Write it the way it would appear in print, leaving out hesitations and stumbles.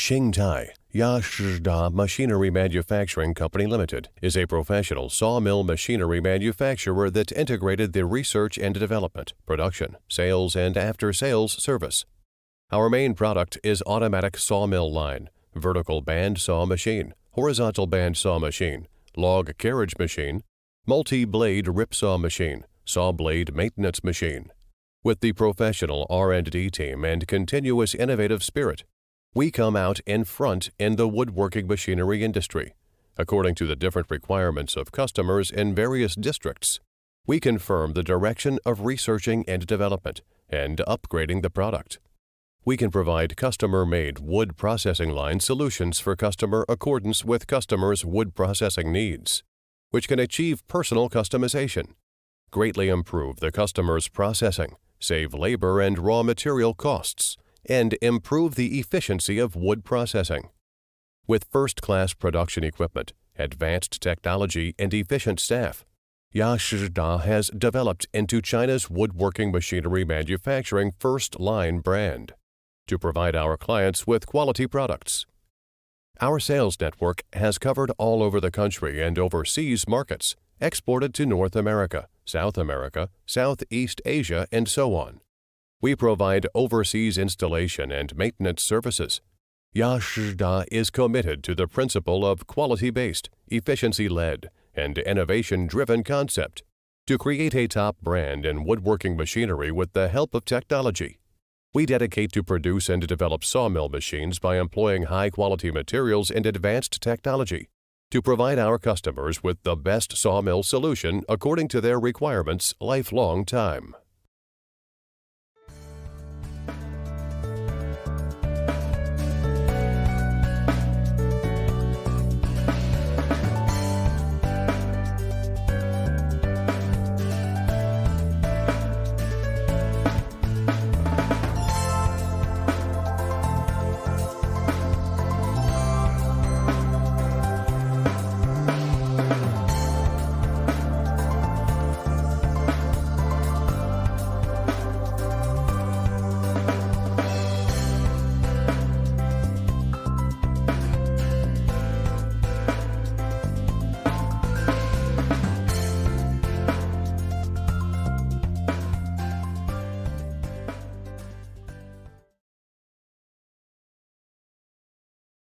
Xingtai YSDMILL Machinery Manufacturing Company Limited is a professional sawmill machinery manufacturer that integrated the research and development, production, sales, and after-sales service. Our main product is automatic sawmill line, vertical bandsaw machine, horizontal bandsaw machine, log carriage machine, multi-blade ripsaw machine, saw blade maintenance machine. With the professional R&D team and continuous innovative spirit, we come out in front in the woodworking machinery industry. According to the different requirements of customers in various districts, we confirm the direction of researching and development and upgrading the product. We can provide customer-made wood processing line solutions for customer accordance with customers' wood processing needs, which can achieve personal customization, greatly improve the customer's processing, save labor and raw material costs, and improve the efficiency of wood processing. With first-class production equipment, advanced technology, and efficient staff, YSDMILL has developed into China's woodworking machinery manufacturing first-line brand to provide our clients with quality products. Our sales network has covered all over the country and overseas markets, exported to North America, Southeast Asia, and so on. We provide overseas installation and maintenance services. YSDMILL is committed to the principle of quality-based, efficiency-led, and innovation-driven concept to create a top brand in woodworking machinery with the help of technology. We dedicate to produce and develop sawmill machines by employing high-quality materials and advanced technology to provide our customers with the best sawmill solution according to their requirements lifelong time.